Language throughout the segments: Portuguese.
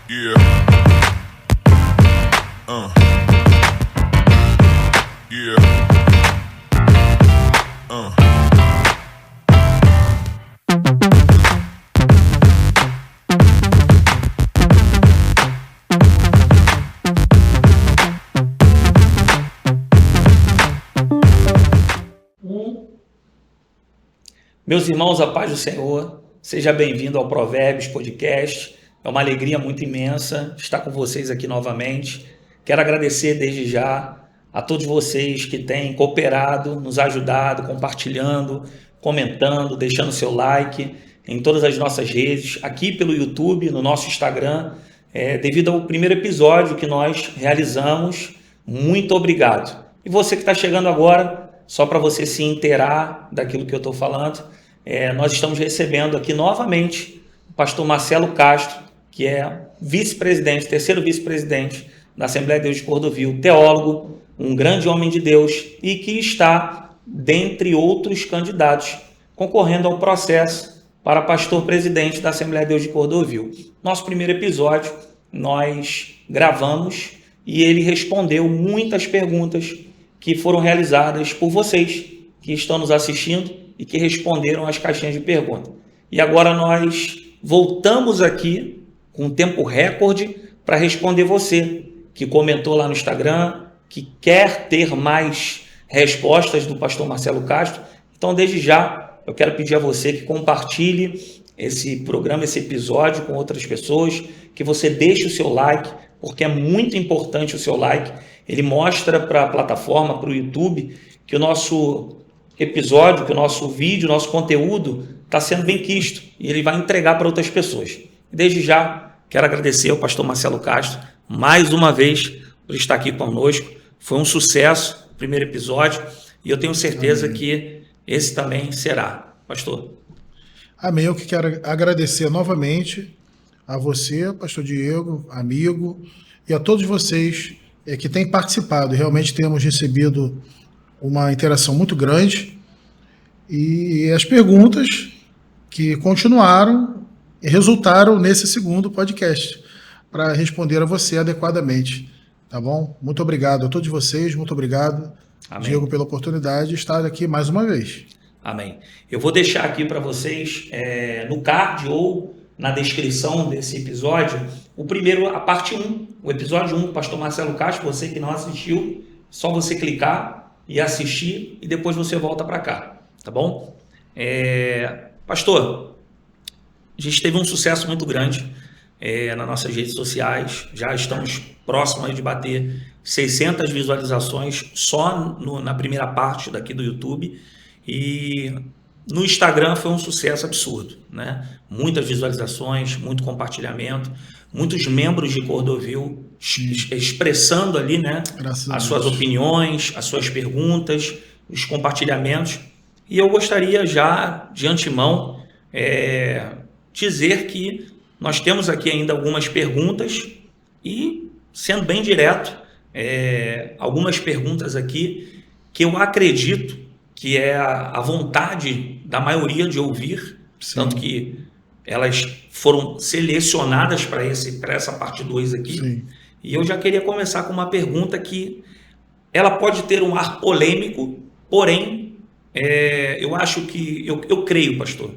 Yeah. Yeah. Meus irmãos, a paz do Senhor, seja bem-vindo ao Provérbios Podcast. É uma alegria muito imensa estar com vocês aqui novamente. Quero agradecer desde já a todos vocês que têm cooperado, nos ajudado, compartilhando, comentando, deixando seu like em todas as nossas redes, aqui pelo YouTube, no nosso Instagram, devido ao primeiro episódio que nós realizamos. Muito obrigado. E você que está chegando agora, só para você se inteirar daquilo que eu estou falando, nós estamos recebendo aqui novamente o pastor Marcelo Castro, que é vice-presidente, terceiro vice-presidente da Assembleia de Deus de Cordovil, teólogo, um grande homem de Deus e que está, dentre outros candidatos, concorrendo ao processo para pastor-presidente da Assembleia de Deus de Cordovil. Nosso primeiro episódio nós gravamos e ele respondeu muitas perguntas que foram realizadas por vocês que estão nos assistindo e que responderam às caixinhas de perguntas. E agora nós voltamos aqui com um tempo recorde para responder você que comentou lá no Instagram, que quer ter mais respostas do pastor Marcelo Castro. Então, desde já, eu quero pedir a você que compartilhe esse programa, esse episódio com outras pessoas, que você deixe o seu like, porque é muito importante o seu like. Ele mostra para a plataforma, para o YouTube, que o nosso episódio, que o nosso vídeo, o nosso conteúdo está sendo bem quisto e ele vai entregar para outras pessoas. Desde já, quero agradecer ao pastor Marcelo Castro mais uma vez por estar aqui conosco. Foi um sucesso o primeiro episódio e eu tenho certeza que esse também será. Pastor. Amém. Eu que quero agradecer novamente a você, pastor Diego, amigo, e a todos vocês que têm participado. Realmente temos recebido uma interação muito grande e as perguntas que continuaram resultaram nesse segundo podcast para responder a você adequadamente, tá bom? Muito obrigado a todos vocês, muito obrigado, Amém. Diego, pela oportunidade de estar aqui mais uma vez. Amém. Eu vou deixar aqui para vocês no card ou na descrição desse episódio o primeiro, a parte 1, o episódio 1 do pastor Marcelo Castro. Você que não assistiu, só você clicar e assistir e depois você volta para cá, tá bom? Pastor, a gente teve um sucesso muito grande nas nossas redes sociais, já estamos próximos de bater 600 visualizações só na primeira parte daqui do YouTube, e no Instagram foi um sucesso absurdo, né? Muitas visualizações, muito compartilhamento, muitos membros de Cordovil expressando ali, né, as suas opiniões, as suas perguntas, os compartilhamentos. E eu gostaria já, de antemão, dizer que nós temos aqui ainda algumas perguntas e, sendo bem direto, algumas perguntas aqui que eu acredito que é a vontade da maioria de ouvir, Sim. Tanto que elas foram selecionadas para essa parte 2 aqui. Sim. E eu já queria começar com uma pergunta que ela pode ter um ar polêmico, porém, eu acho que, eu creio, pastor,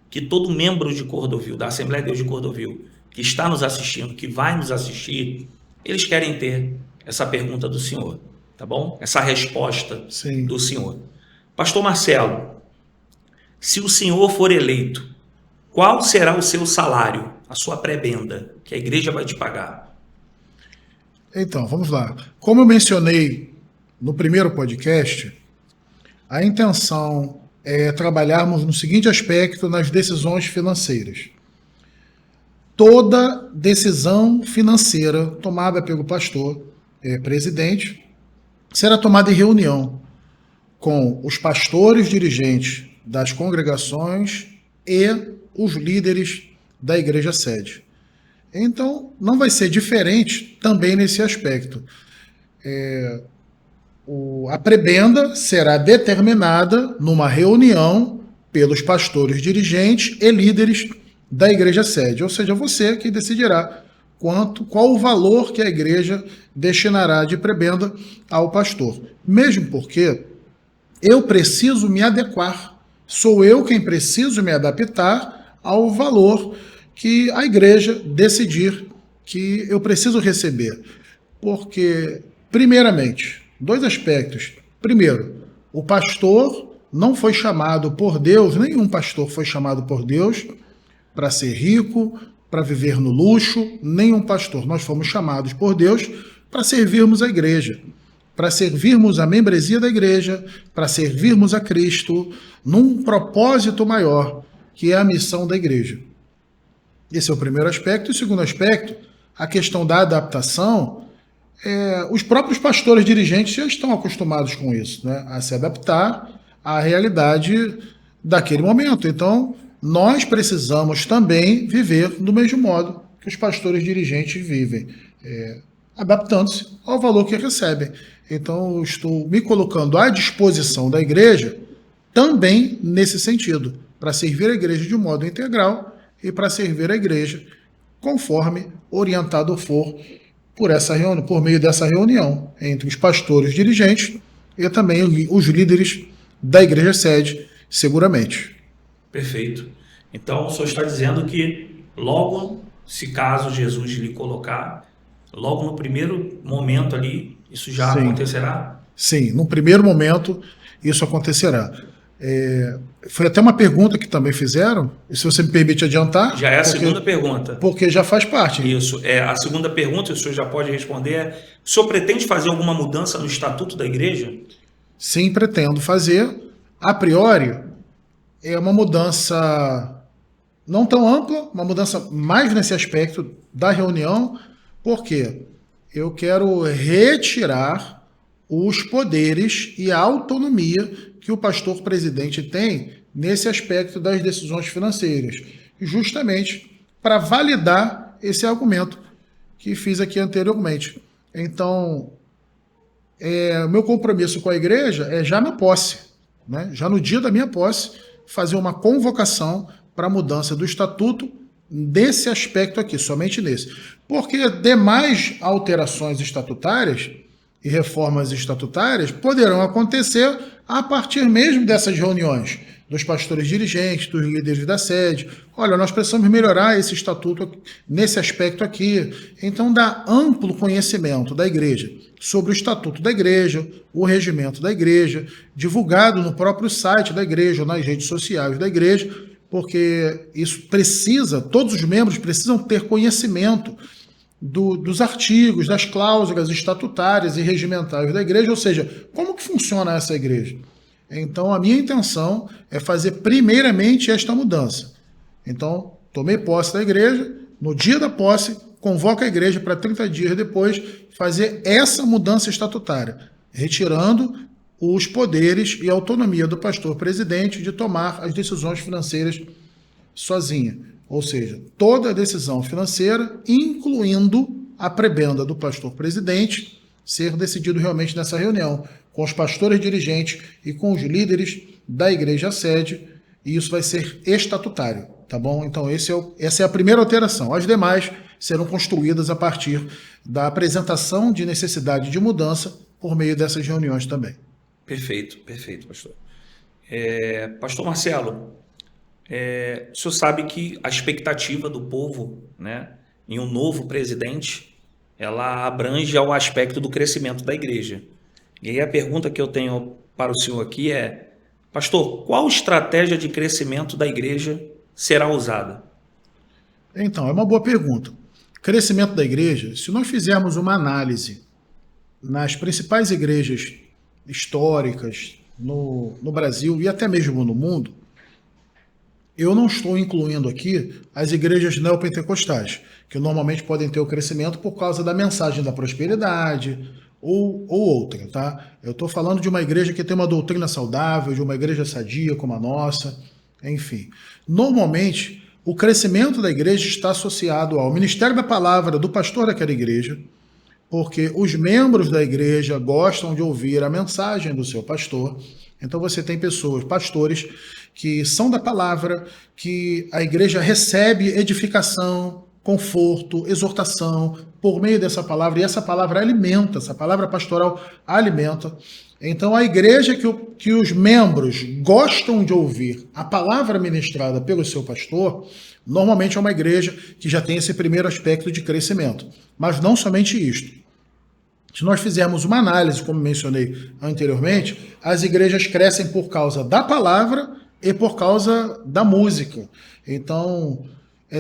que todo membro de Cordovil, da Assembleia de Deus de Cordovil, que está nos assistindo, que vai nos assistir, eles querem ter essa pergunta do senhor, tá bom? Essa resposta Sim. do senhor. Pastor Marcelo, se o senhor for eleito, qual será o seu salário, a sua prebenda, que a igreja vai te pagar? Então, vamos lá. Como eu mencionei no primeiro podcast, a intenção é trabalharmos no seguinte aspecto nas decisões financeiras. Toda decisão financeira tomada pelo pastor presidente será tomada em reunião com os pastores dirigentes das congregações e os líderes da igreja sede. Então, não vai ser diferente também nesse aspecto. A prebenda será determinada numa reunião pelos pastores dirigentes e líderes da igreja sede, ou seja, você que decidirá qual o valor que a igreja destinará de prebenda ao pastor. Mesmo porque eu preciso me adequar, sou eu quem preciso me adaptar ao valor que a igreja decidir que eu preciso receber. Porque, primeiramente, dois aspectos. Primeiro, o pastor não foi chamado por Deus, nenhum pastor foi chamado por Deus para ser rico, para viver no luxo, nenhum pastor. Nós fomos chamados por Deus para servirmos a igreja, para servirmos a membresia da igreja, para servirmos a Cristo num propósito maior, que é a missão da igreja. Esse é o primeiro aspecto. E o segundo aspecto, a questão da adaptação, os próprios pastores dirigentes já estão acostumados com isso, né? A se adaptar à realidade daquele momento. Então, nós precisamos também viver do mesmo modo que os pastores dirigentes vivem, adaptando-se ao valor que recebem. Então, eu estou me colocando à disposição da igreja também nesse sentido, para servir a igreja de um modo integral e para servir a igreja conforme orientado for por meio dessa reunião entre os pastores dirigentes e também os líderes da igreja sede, seguramente. Perfeito. Então, o senhor está dizendo que logo, se caso Jesus lhe colocar, logo no primeiro momento ali, isso já acontecerá? Sim, no primeiro momento isso acontecerá. Foi até uma pergunta que também fizeram, e se você me permite adiantar... Já é a segunda pergunta. Porque já faz parte. Isso, a segunda pergunta, o senhor já pode responder, o senhor pretende fazer alguma mudança no estatuto da igreja? Sim, pretendo fazer. A priori, é uma mudança não tão ampla, uma mudança mais nesse aspecto da reunião, porque eu quero retirar os poderes e a autonomia que o pastor presidente tem nesse aspecto das decisões financeiras, justamente para validar esse argumento que fiz aqui anteriormente. Então, meu compromisso com a igreja é já na posse, né? Já no dia da minha posse, fazer uma convocação para a mudança do estatuto desse aspecto aqui, somente nesse. Porque demais alterações estatutárias e reformas estatutárias poderão acontecer a partir mesmo dessas reuniões dos pastores dirigentes, dos líderes da sede. Olha, nós precisamos melhorar esse estatuto nesse aspecto aqui. Então, dá amplo conhecimento da igreja sobre o estatuto da igreja, o regimento da igreja, divulgado no próprio site da igreja, ou nas redes sociais da igreja, porque isso todos os membros precisam ter conhecimento dos artigos, das cláusulas estatutárias e regimentais da igreja, ou seja, como que funciona essa igreja. Então, a minha intenção é fazer primeiramente esta mudança. Então, tomei posse da igreja, no dia da posse, convoco a igreja para 30 dias depois fazer essa mudança estatutária, retirando os poderes e a autonomia do pastor presidente de tomar as decisões financeiras sozinha. Ou seja, toda a decisão financeira, incluindo a prebenda do pastor presidente, ser decidido realmente nessa reunião, com os pastores dirigentes e com os líderes da igreja sede, e isso vai ser estatutário, tá bom? Então essa é a primeira alteração. As demais serão construídas a partir da apresentação de necessidade de mudança por meio dessas reuniões também. Perfeito, pastor. Pastor Marcelo, o senhor sabe que a expectativa do povo, né, em um novo presidente, ela abrange ao aspecto do crescimento da igreja. E aí a pergunta que eu tenho para o senhor aqui é, pastor, qual estratégia de crescimento da igreja será usada? Então, é uma boa pergunta. Crescimento da igreja, se nós fizermos uma análise nas principais igrejas históricas no Brasil e até mesmo no mundo, eu não estou incluindo aqui as igrejas neopentecostais, que normalmente podem ter o crescimento por causa da mensagem da prosperidade ou outra, tá? Eu estou falando de uma igreja que tem uma doutrina saudável, de uma igreja sadia como a nossa, enfim. Normalmente, o crescimento da igreja está associado ao ministério da palavra do pastor daquela igreja, porque os membros da igreja gostam de ouvir a mensagem do seu pastor. Então você tem pastores, que são da palavra, que a igreja recebe edificação, conforto, exortação, por meio dessa palavra, e essa palavra alimenta, essa palavra pastoral alimenta. Então, a igreja que os membros gostam de ouvir a palavra ministrada pelo seu pastor, normalmente é uma igreja que já tem esse primeiro aspecto de crescimento. Mas não somente isto. Se nós fizermos uma análise, como mencionei anteriormente, as igrejas crescem por causa da palavra e por causa da música. Então,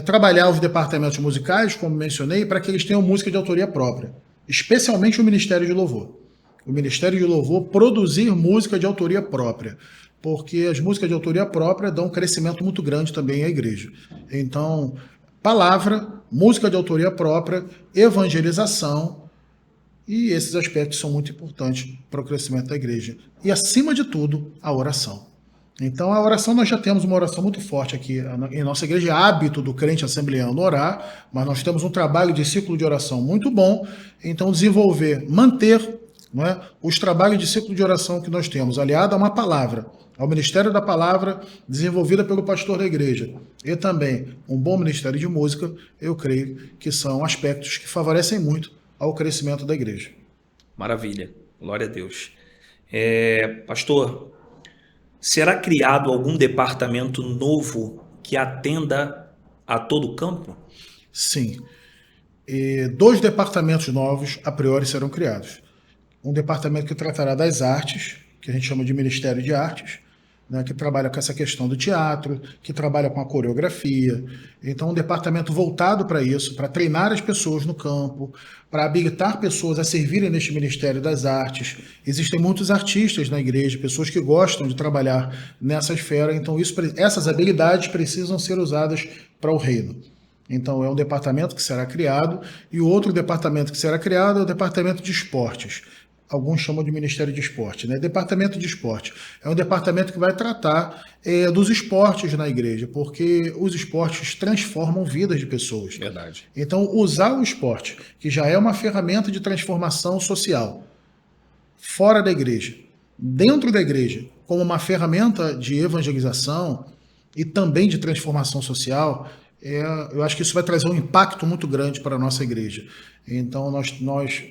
trabalhar os departamentos musicais, como mencionei, para que eles tenham música de autoria própria, especialmente o Ministério de Louvor. O Ministério de Louvor produzir música de autoria própria, porque as músicas de autoria própria dão um crescimento muito grande também à igreja. Então, palavra, música de autoria própria, evangelização, e esses aspectos são muito importantes para o crescimento da igreja. E, acima de tudo, a oração. Então, a oração, nós já temos uma oração muito forte aqui em nossa igreja, é hábito do crente assembleano orar, mas nós temos um trabalho de ciclo de oração muito bom. Então, desenvolver, manter, não é, os trabalhos de ciclo de oração que nós temos, aliado a uma palavra, ao ministério da palavra desenvolvida pelo pastor da igreja, e também um bom ministério de música, eu creio que são aspectos que favorecem muito ao crescimento da igreja. Maravilha, glória a Deus. Pastor, será criado algum departamento novo que atenda a todo o campo? Sim. 2 departamentos novos, a priori, serão criados. Um departamento que tratará das artes, que a gente chama de Ministério de Artes, né, que trabalha com essa questão do teatro, que trabalha com a coreografia. Então, um departamento voltado para isso, para treinar as pessoas no campo, para habilitar pessoas a servirem neste Ministério das Artes. Existem muitos artistas na igreja, pessoas que gostam de trabalhar nessa esfera, então essas habilidades precisam ser usadas para o reino. Então, é um departamento que será criado, e o outro departamento que será criado é o departamento de esportes. Alguns chamam de Ministério de Esporte, né? Departamento de Esporte. É um departamento que vai tratar dos esportes na igreja, porque os esportes transformam vidas de pessoas. Verdade. Então, usar o esporte, que já é uma ferramenta de transformação social, fora da igreja, dentro da igreja, como uma ferramenta de evangelização e também de transformação social, eu acho que isso vai trazer um impacto muito grande para a nossa igreja. Então, nós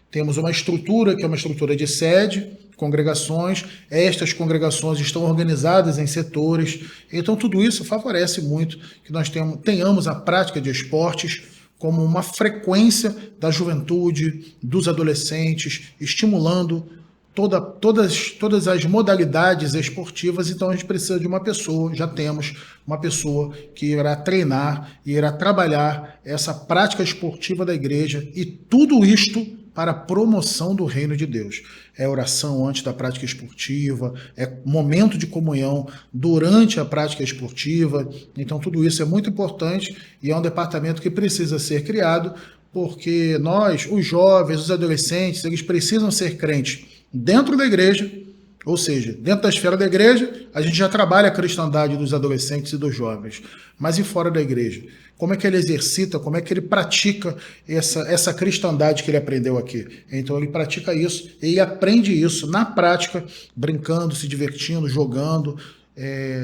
temos uma estrutura que é uma estrutura de sede, congregações. Estas congregações estão organizadas em setores. Então, tudo isso favorece muito que nós tenhamos a prática de esportes como uma frequência da juventude, dos adolescentes, estimulando todas as modalidades esportivas. Então, a gente precisa de uma pessoa, já temos uma pessoa que irá treinar e irá trabalhar essa prática esportiva da igreja, e tudo isto para a promoção do reino de Deus. É oração antes da prática esportiva, é momento de comunhão durante a prática esportiva. Então, tudo isso é muito importante e é um departamento que precisa ser criado, porque nós, os jovens, os adolescentes, eles precisam ser crentes dentro da igreja, ou seja, dentro da esfera da igreja, a gente já trabalha a cristandade dos adolescentes e dos jovens, mas e fora da igreja? Como é que ele exercita, como é que ele pratica essa cristandade que ele aprendeu aqui? Então ele pratica isso, ele aprende isso na prática, brincando, se divertindo, jogando,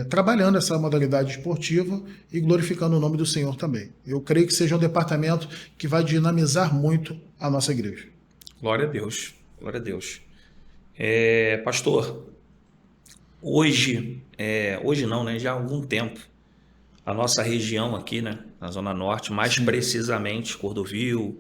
trabalhando essa modalidade esportiva e glorificando o nome do Senhor também. Eu creio que seja um departamento que vai dinamizar muito a nossa igreja. Glória a Deus, glória a Deus. Pastor, hoje não, né? Já há algum tempo, a nossa região aqui, né, na Zona Norte, mais Sim. precisamente Cordovil,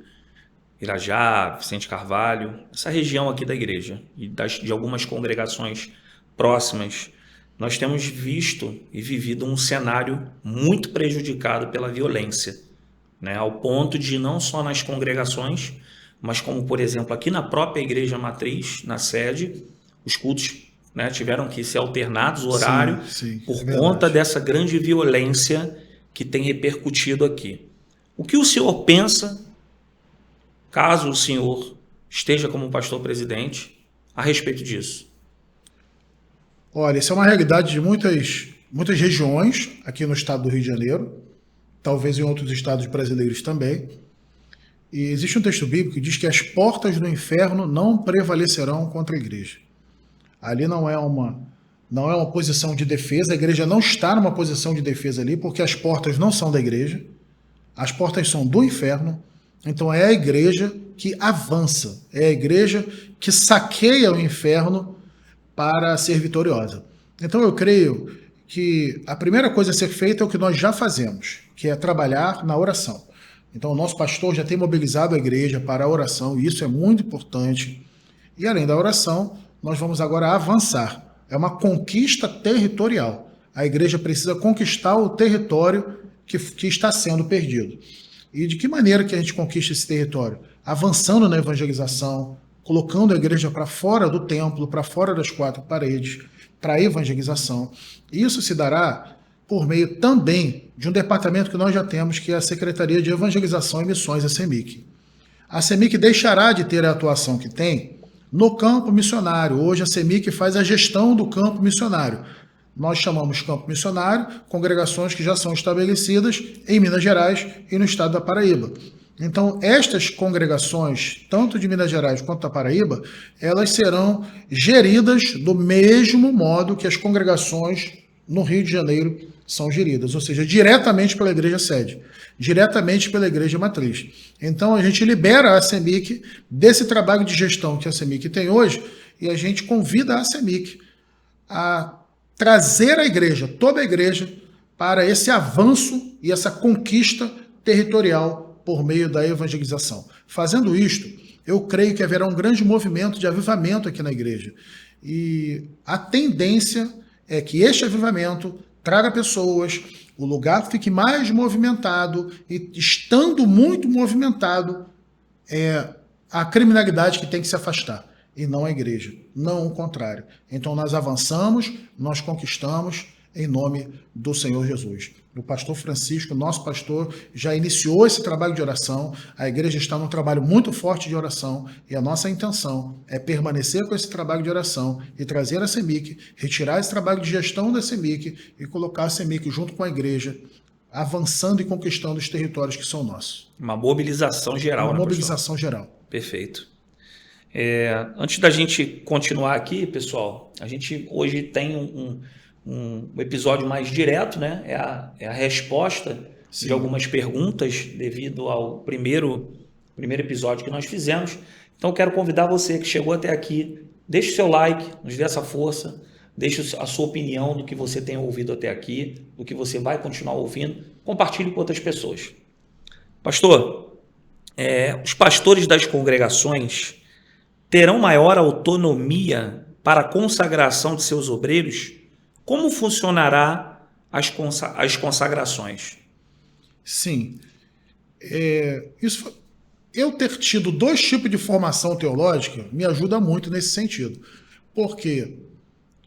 Irajá, Vicente Carvalho, essa região aqui da igreja e de algumas congregações próximas, nós temos visto e vivido um cenário muito prejudicado pela violência, né, ao ponto de não só nas congregações, mas como, por exemplo, aqui na própria igreja matriz, na sede, os cultos, né, tiveram que ser alternados o horário por conta dessa grande violência que tem repercutido aqui. O que o senhor pensa, caso o senhor esteja como pastor presidente, a respeito disso? Olha, isso é uma realidade de muitas regiões aqui no estado do Rio de Janeiro, talvez em outros estados brasileiros também. E existe um texto bíblico que diz que as portas do inferno não prevalecerão contra a igreja. Ali não é uma posição de defesa, a igreja não está numa posição de defesa ali, porque as portas não são da igreja, as portas são do inferno. Então é a igreja que avança, é a igreja que saqueia o inferno para ser vitoriosa. Então eu creio que a primeira coisa a ser feita é o que nós já fazemos, que é trabalhar na oração. Então o nosso pastor já tem mobilizado a igreja para a oração, e isso é muito importante. E além da oração, nós vamos agora avançar. É uma conquista territorial. A igreja precisa conquistar o território que está sendo perdido. E de que maneira que a gente conquista esse território? Avançando na evangelização, colocando a igreja para fora do templo, para fora das quatro paredes, para a evangelização. Isso se dará por meio também de um departamento que nós já temos, que é a Secretaria de Evangelização e Missões, a CEMIC. A CEMIC deixará de ter a atuação que tem no campo missionário. Hoje a CEMIC faz a gestão do campo missionário. Nós chamamos campo missionário congregações que já são estabelecidas em Minas Gerais e no estado da Paraíba. Então, estas congregações, tanto de Minas Gerais quanto da Paraíba, elas serão geridas do mesmo modo que as congregações no Rio de Janeiro são geridas, ou seja, diretamente pela igreja sede, diretamente pela igreja matriz. Então, a gente libera a CEMIC desse trabalho de gestão que a CEMIC tem hoje e a gente convida a CEMIC a trazer a igreja, toda a igreja, para esse avanço e essa conquista territorial por meio da evangelização. Fazendo isto, eu creio que haverá um grande movimento de avivamento aqui na igreja. E a tendência é que este avivamento traga pessoas, o lugar fique mais movimentado, e estando muito movimentado, a criminalidade que tem que se afastar, e não a igreja, não o contrário. Então nós avançamos, nós conquistamos em nome do Senhor Jesus. O pastor Francisco, nosso pastor, já iniciou esse trabalho de oração, a igreja está num trabalho muito forte de oração, e a nossa intenção é permanecer com esse trabalho de oração e trazer a CEMIC, retirar esse trabalho de gestão da CEMIC e colocar a CEMIC junto com a igreja, avançando e conquistando os territórios que são nossos. Uma mobilização geral. Uma mobilização geral. Perfeito. Antes da gente continuar aqui, pessoal, a gente hoje tem um episódio mais direto, né? É a resposta Sim. de algumas perguntas devido ao primeiro episódio que nós fizemos. Então, eu quero convidar você que chegou até aqui, deixe o seu like, nos dê essa força, deixe a sua opinião do que você tem ouvido até aqui, do que você vai continuar ouvindo, compartilhe com outras pessoas. Pastor, os pastores das congregações terão maior autonomia para a consagração de seus obreiros? Como funcionará as consagrações? Sim. Eu ter tido 2 tipos de formação teológica me ajuda muito nesse sentido. Porque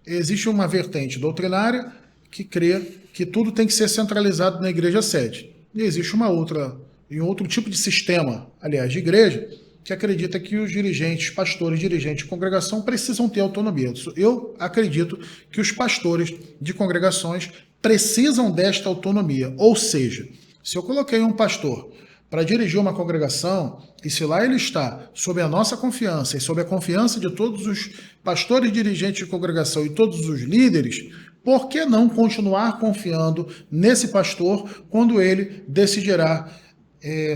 existe uma vertente doutrinária que crê que tudo tem que ser centralizado na igreja sede. E existe um outro tipo de sistema, aliás, de igreja, que acredita que os dirigentes, pastores, dirigentes de congregação precisam ter autonomia. Eu acredito que os pastores de congregações precisam desta autonomia. Ou seja, se eu coloquei um pastor para dirigir uma congregação, e se lá ele está sob a nossa confiança e sob a confiança de todos os pastores dirigentes de congregação e todos os líderes, por que não continuar confiando nesse pastor quando ele decidirá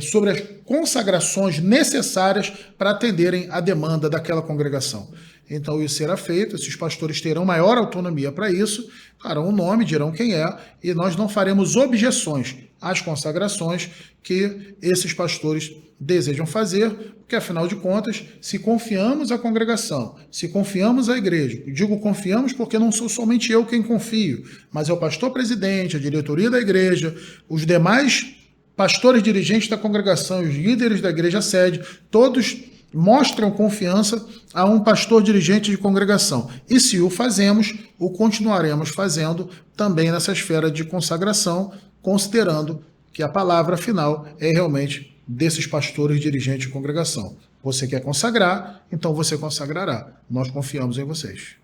sobre as consagrações necessárias para atenderem a demanda daquela congregação? Então isso será feito, esses pastores terão maior autonomia para isso, darão o nome, dirão quem é, e nós não faremos objeções às consagrações que esses pastores desejam fazer, porque afinal de contas, se confiamos à congregação, se confiamos à igreja, digo confiamos porque não sou somente eu quem confio, mas é o pastor presidente, a diretoria da igreja, os demais pastores dirigentes da congregação, os líderes da igreja sede, todos mostram confiança a um pastor dirigente de congregação. E se o fazemos, o continuaremos fazendo também nessa esfera de consagração, considerando que a palavra final é realmente desses pastores dirigentes de congregação. Você quer consagrar, então você consagrará. Nós confiamos em vocês.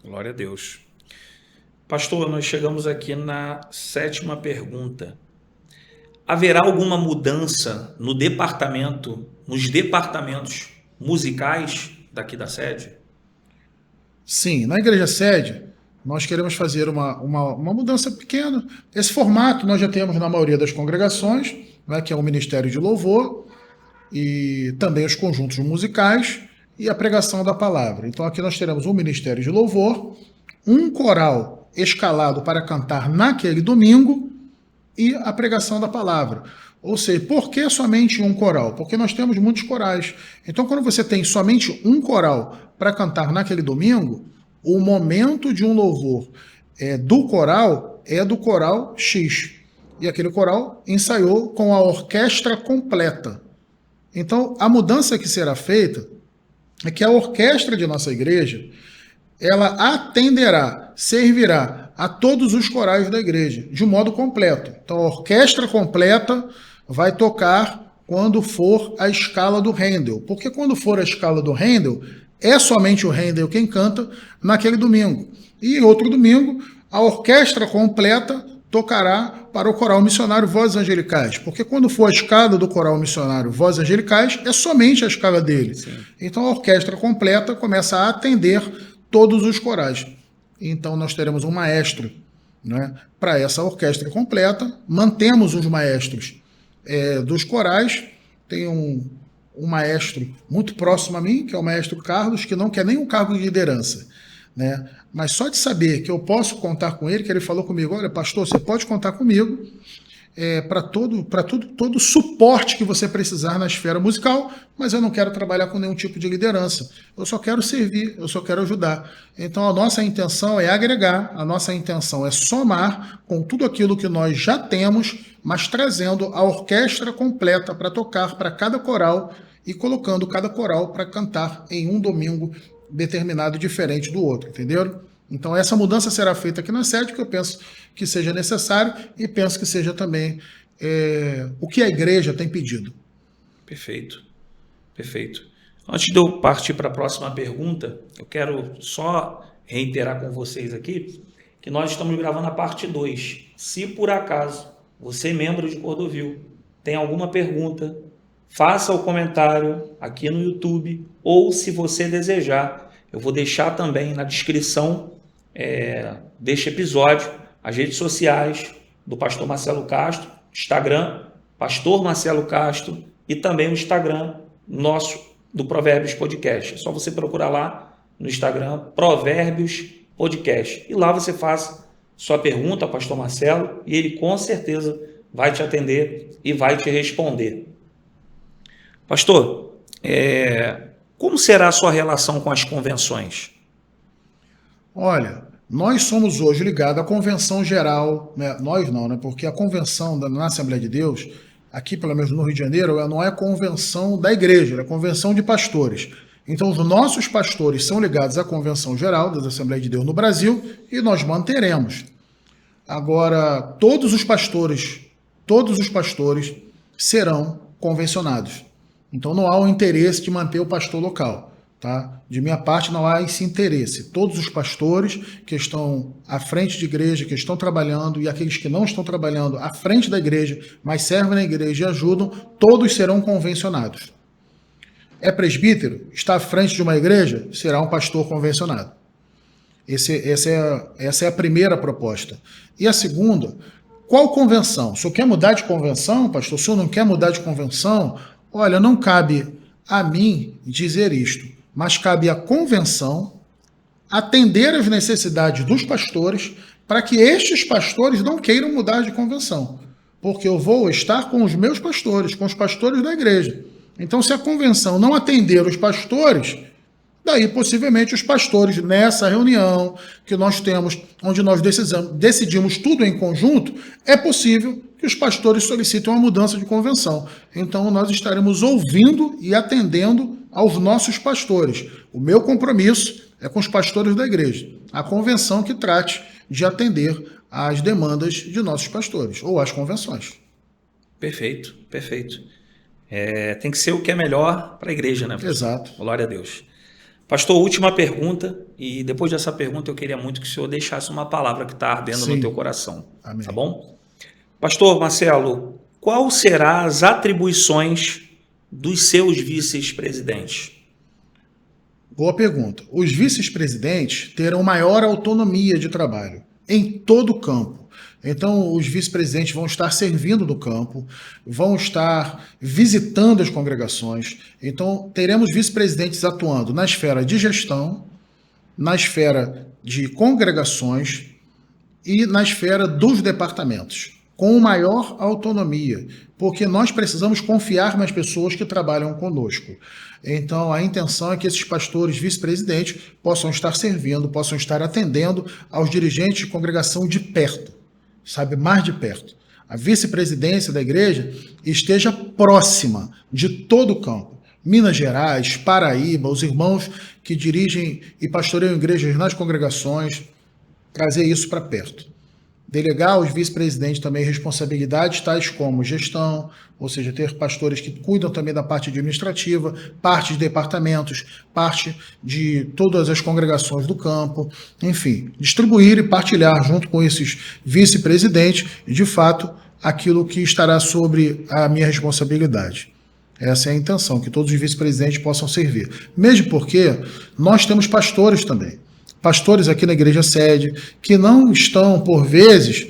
Glória a Deus. Pastor, nós chegamos aqui na 7ª pergunta. Haverá alguma mudança nos departamentos musicais daqui da sede? Sim, na igreja sede, nós queremos fazer uma mudança pequena. Esse formato nós já temos na maioria das congregações, não é? Que é o Ministério de Louvor e também os conjuntos musicais e a pregação da palavra. Então aqui nós teremos um Ministério de Louvor, um coral escalado para cantar naquele domingo e a pregação da palavra. Ou seja, por que somente um coral? Porque nós temos muitos corais. Então, quando você tem somente um coral para cantar naquele domingo, o momento de um louvor do coral é do coral X. E aquele coral ensaiou com a orquestra completa. Então, a mudança que será feita é que a orquestra de nossa igreja, ela atenderá, servirá a todos os corais da igreja, de modo completo. Então, a orquestra completa vai tocar quando for a escala do Handel. Porque quando for a escala do Handel, é somente o Handel quem canta naquele domingo. E outro domingo, a orquestra completa tocará para o coral missionário Vozes Angelicais. Porque quando for a escala do coral missionário Vozes Angelicais, é somente a escala dele. Sim. Então, a orquestra completa começa a atender todos os corais. Então, nós teremos um maestro, né, para essa orquestra completa. Mantemos os maestros dos corais. Tem um maestro muito próximo a mim, que é o maestro Carlos, que não quer nenhum cargo de liderança, né? Mas só de saber que eu posso contar com ele, que ele falou comigo, olha, pastor, você pode contar comigo para todo suporte que você precisar na esfera musical, mas eu não quero trabalhar com nenhum tipo de liderança. Eu só quero servir, eu só quero ajudar. Então a nossa intenção é agregar, a nossa intenção é somar com tudo aquilo que nós já temos, mas trazendo a orquestra completa para tocar para cada coral e colocando cada coral para cantar em um domingo determinado diferente do outro, entenderam? Então essa mudança será feita aqui na sede, que eu penso que seja necessário e penso que seja também o que a igreja tem pedido. Perfeito, perfeito. Antes de eu partir para a próxima pergunta, eu quero só reiterar com vocês aqui que nós estamos gravando a parte 2. Se por acaso você, membro de Cordovil, tem alguma pergunta, faça o comentário aqui no YouTube, ou se você desejar, eu vou deixar também na descrição deste episódio as redes sociais do pastor Marcelo Castro, Instagram, pastor Marcelo Castro, e também o Instagram nosso do Provérbios Podcast. É só você procurar lá no Instagram, Provérbios Podcast. E lá você faz sua pergunta ao pastor Marcelo e ele com certeza vai te atender e vai te responder. Pastor, como será a sua relação com as convenções? Olha, nós somos hoje ligados à Convenção Geral, né? Nós não, né? Porque a convenção na Assembleia de Deus, aqui pelo menos no Rio de Janeiro, ela não é convenção da igreja, é convenção de pastores. Então os nossos pastores são ligados à Convenção Geral das Assembleias de Deus no Brasil e nós manteremos. Agora, todos os pastores serão convencionados. Então não há o interesse de manter o pastor local. Tá? De minha parte, não há esse interesse. Todos os pastores que estão à frente de igreja, que estão trabalhando, e aqueles que não estão trabalhando à frente da igreja, mas servem na igreja e ajudam, todos serão convencionados. É presbítero? Está à frente de uma igreja? Será um pastor convencionado. Essa é a primeira proposta. E a segunda, qual convenção? O senhor quer mudar de convenção, pastor? O senhor não quer mudar de convenção? Olha, não cabe a mim dizer isto, mas cabe à convenção atender às necessidades dos pastores para que estes pastores não queiram mudar de convenção. Porque eu vou estar com os meus pastores, com os pastores da igreja. Então, se a convenção não atender os pastores, daí possivelmente os pastores, nessa reunião que nós temos, onde nós decidimos tudo em conjunto, é possível que os pastores solicitem uma mudança de convenção. Então, nós estaremos ouvindo e atendendo aos nossos pastores. O meu compromisso é com os pastores da igreja. A convenção que trate de atender às demandas de nossos pastores, ou às convenções. Perfeito, perfeito. Tem que ser o que é melhor para a igreja, né, pastor? Exato. Glória a Deus. Pastor, última pergunta, e depois dessa pergunta eu queria muito que o senhor deixasse uma palavra que está ardendo no teu coração. Amém. Tá bom? Pastor Marcelo, qual serão as atribuições dos seus vice-presidentes? Boa pergunta. Os vice-presidentes terão maior autonomia de trabalho em todo o campo. Então, os vice-presidentes vão estar servindo no campo, vão estar visitando as congregações. Então, teremos vice-presidentes atuando na esfera de gestão, na esfera de congregações e na esfera dos departamentos, com maior autonomia, porque nós precisamos confiar nas pessoas que trabalham conosco. Então, a intenção é que esses pastores vice-presidentes possam estar servindo, possam estar atendendo aos dirigentes de congregação de perto, sabe, mais de perto. A vice-presidência da igreja esteja próxima de todo o campo. Minas Gerais, Paraíba, os irmãos que dirigem e pastoreiam igrejas nas congregações, trazer isso para perto. Delegar aos vice-presidentes também responsabilidades tais como gestão, ou seja, ter pastores que cuidam também da parte administrativa, parte de departamentos, parte de todas as congregações do campo, enfim, distribuir e partilhar junto com esses vice-presidentes, de fato, aquilo que estará sobre a minha responsabilidade. Essa é a intenção, que todos os vice-presidentes possam servir. Mesmo porque nós temos pastores também. Pastores aqui na igreja sede, que não estão, por vezes,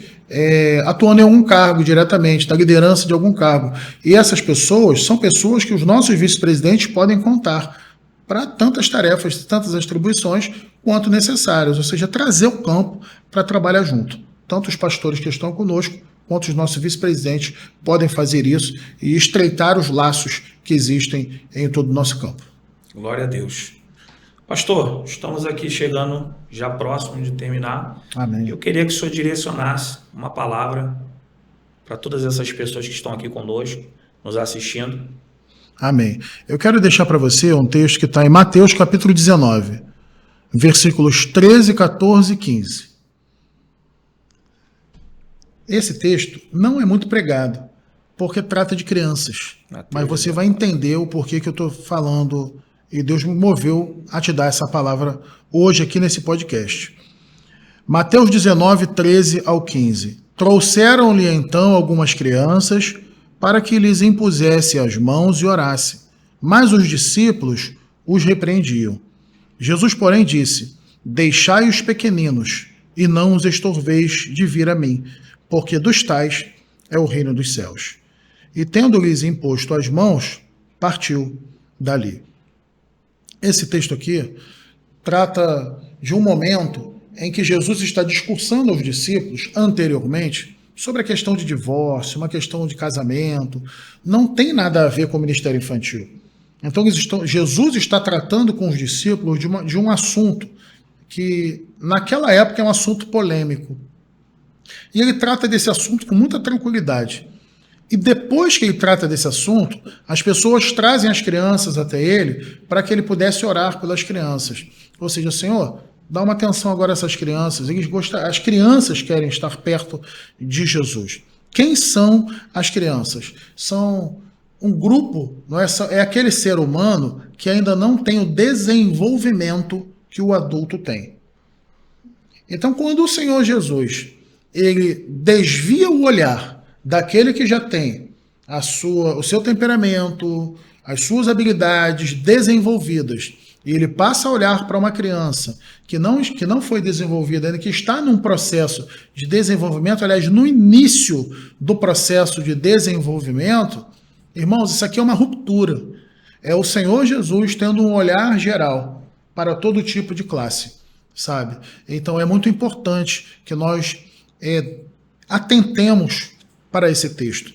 atuando em algum cargo diretamente, na liderança de algum cargo. E essas pessoas são pessoas que os nossos vice-presidentes podem contar para tantas tarefas, tantas atribuições quanto necessárias, ou seja, trazer o campo para trabalhar junto. Tanto os pastores que estão conosco, quanto os nossos vice-presidentes podem fazer isso e estreitar os laços que existem em todo o nosso campo. Glória a Deus. Pastor, estamos aqui chegando já próximo de terminar. Amém. Eu queria que o senhor direcionasse uma palavra para todas essas pessoas que estão aqui conosco, nos assistindo. Amém. Eu quero deixar para você um texto que está em Mateus capítulo 19, versículos 13, 14 e 15. Esse texto não é muito pregado, porque trata de crianças. Mas você vai entender o porquê que eu estou falando, e Deus me moveu a te dar essa palavra hoje aqui nesse podcast. Mateus 19, 13 ao 15. Trouxeram-lhe então algumas crianças para que lhes impusesse as mãos e orasse. Mas os discípulos os repreendiam. Jesus, porém, disse: Deixai os pequeninos, e não os estorveis de vir a mim, porque dos tais é o reino dos céus. E tendo-lhes imposto as mãos, partiu dali. Esse texto aqui trata de um momento em que Jesus está discursando aos discípulos anteriormente sobre a questão de divórcio, uma questão de casamento. Não tem nada a ver com o ministério infantil. Então Jesus está tratando com os discípulos de um assunto que naquela época é um assunto polêmico. E ele trata desse assunto com muita tranquilidade. E depois que ele trata desse assunto, as pessoas trazem as crianças até ele para que ele pudesse orar pelas crianças. Ou seja, Senhor, dá uma atenção agora a essas crianças. As crianças querem estar perto de Jesus. Quem são as crianças? São um grupo, não é aquele ser humano que ainda não tem o desenvolvimento que o adulto tem. Então, quando o Senhor Jesus ele desvia o olhar daquele que já tem o seu temperamento, as suas habilidades desenvolvidas, e ele passa a olhar para uma criança que não foi desenvolvida ainda, que está num processo de desenvolvimento, aliás, no início do processo de desenvolvimento, irmãos, isso aqui é uma ruptura. É o Senhor Jesus tendo um olhar geral para todo tipo de classe, sabe? Então é muito importante que nós atentemos para esse texto.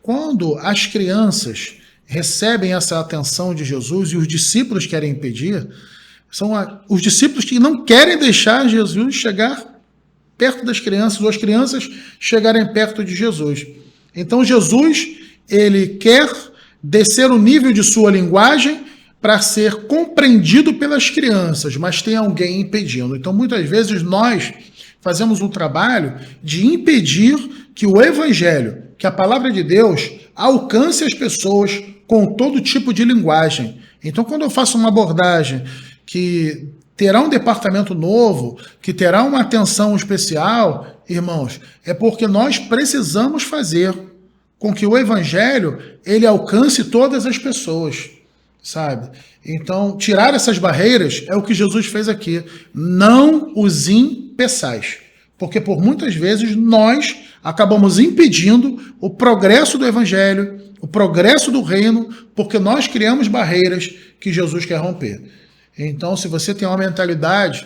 Quando as crianças recebem essa atenção de Jesus e os discípulos querem impedir, são os discípulos que não querem deixar Jesus chegar perto das crianças, ou as crianças chegarem perto de Jesus. Então Jesus, ele quer descer o nível de sua linguagem para ser compreendido pelas crianças, mas tem alguém impedindo. Então muitas vezes nós fazemos um trabalho de impedir que o evangelho, que a palavra de Deus, alcance as pessoas com todo tipo de linguagem. Então, quando eu faço uma abordagem que terá um departamento novo, que terá uma atenção especial, irmãos, é porque nós precisamos fazer com que o evangelho ele alcance todas as pessoas, sabe? Então, tirar essas barreiras é o que Jesus fez aqui. Não os impeçais. Porque por muitas vezes nós acabamos impedindo o progresso do evangelho, o progresso do reino, porque nós criamos barreiras que Jesus quer romper. Então, se você tem uma mentalidade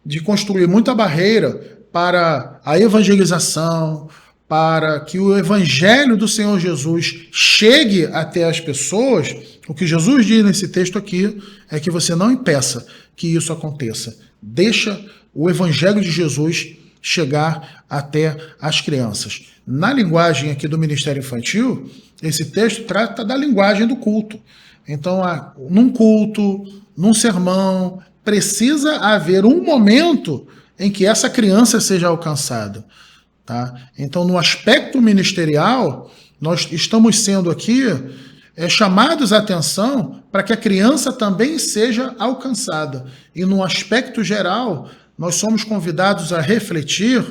de construir muita barreira para a evangelização, para que o evangelho do Senhor Jesus chegue até as pessoas, o que Jesus diz nesse texto aqui é que você não impeça que isso aconteça. Deixa o evangelho de Jesus chegar até as crianças. Na linguagem aqui do Ministério Infantil, esse texto trata da linguagem do culto. Então, num culto, num sermão, precisa haver um momento em que essa criança seja alcançada. Tá? Então, no aspecto ministerial, nós estamos sendo aqui chamados a atenção para que a criança também seja alcançada. E no aspecto geral, nós somos convidados a refletir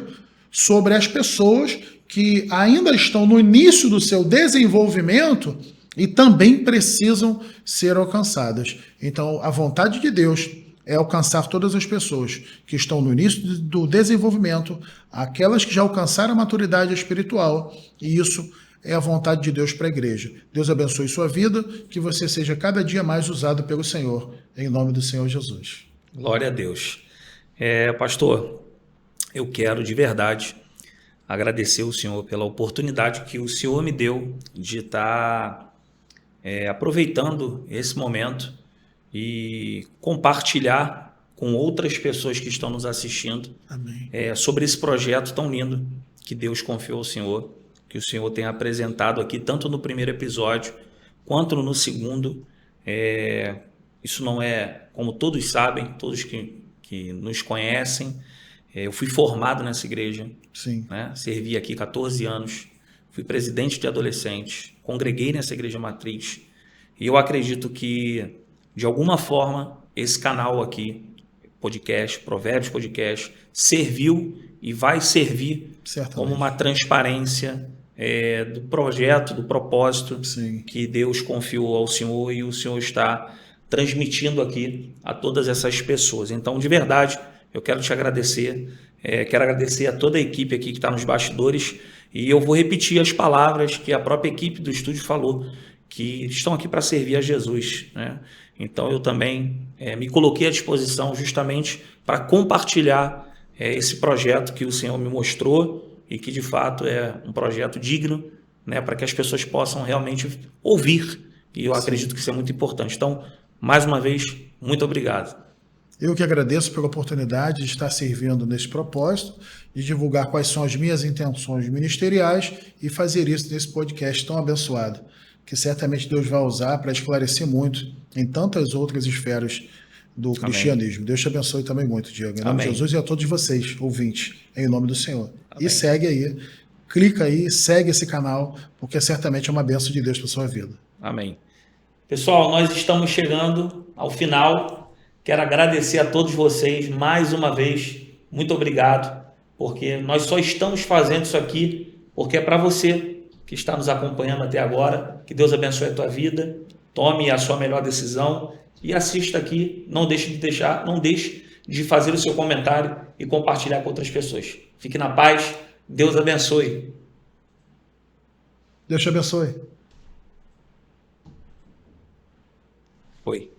sobre as pessoas que ainda estão no início do seu desenvolvimento e também precisam ser alcançadas. Então, a vontade de Deus é alcançar todas as pessoas que estão no início do desenvolvimento, aquelas que já alcançaram a maturidade espiritual, e isso é a vontade de Deus para a igreja. Deus abençoe sua vida, que você seja cada dia mais usado pelo Senhor, em nome do Senhor Jesus. Glória a Deus. Pastor, eu quero de verdade agradecer o Senhor pela oportunidade que o Senhor me deu de estar aproveitando esse momento e compartilhar com outras pessoas que estão nos assistindo sobre esse projeto tão lindo que Deus confiou ao Senhor, que o Senhor tem apresentado aqui, tanto no primeiro episódio quanto no segundo. Isso não é, como todos sabem, todos que nos conhecem, eu fui formado nessa igreja, Sim. Né? Servi aqui 14 anos, fui presidente de adolescentes, congreguei nessa igreja matriz, e eu acredito que, de alguma forma, esse canal aqui, podcast, Provérbios Podcast, serviu e vai servir como uma transparência do projeto, do propósito Sim. que Deus confiou ao Senhor e o Senhor está transmitindo aqui a todas essas pessoas. Então, de verdade, eu quero te agradecer, quero agradecer a toda a equipe aqui que está nos bastidores, e eu vou repetir as palavras que a própria equipe do estúdio falou, que estão aqui para servir a Jesus, né? Então eu também me coloquei à disposição justamente para compartilhar esse projeto que o Senhor me mostrou e que de fato é um projeto digno, né, para que as pessoas possam realmente ouvir, e eu acredito que isso é muito importante. Então, mais uma vez, muito obrigado. Eu que agradeço pela oportunidade de estar servindo nesse propósito, de divulgar quais são as minhas intenções ministeriais e fazer isso nesse podcast tão abençoado, que certamente Deus vai usar para esclarecer muito em tantas outras esferas do cristianismo. Deus te abençoe também muito, Diego. Em nome de Jesus e a todos vocês, ouvintes, em nome do Senhor. Amém. E segue aí, clica aí, segue esse canal, porque certamente é uma bênção de Deus para a sua vida. Amém. Pessoal, nós estamos chegando ao final. Quero agradecer a todos vocês mais uma vez. Muito obrigado, porque nós só estamos fazendo isso aqui porque é para você que está nos acompanhando até agora. Que Deus abençoe a tua vida, tome a sua melhor decisão e assista aqui. Não deixe de fazer o seu comentário e compartilhar com outras pessoas. Fique na paz. Deus abençoe. Deus te abençoe. Foi.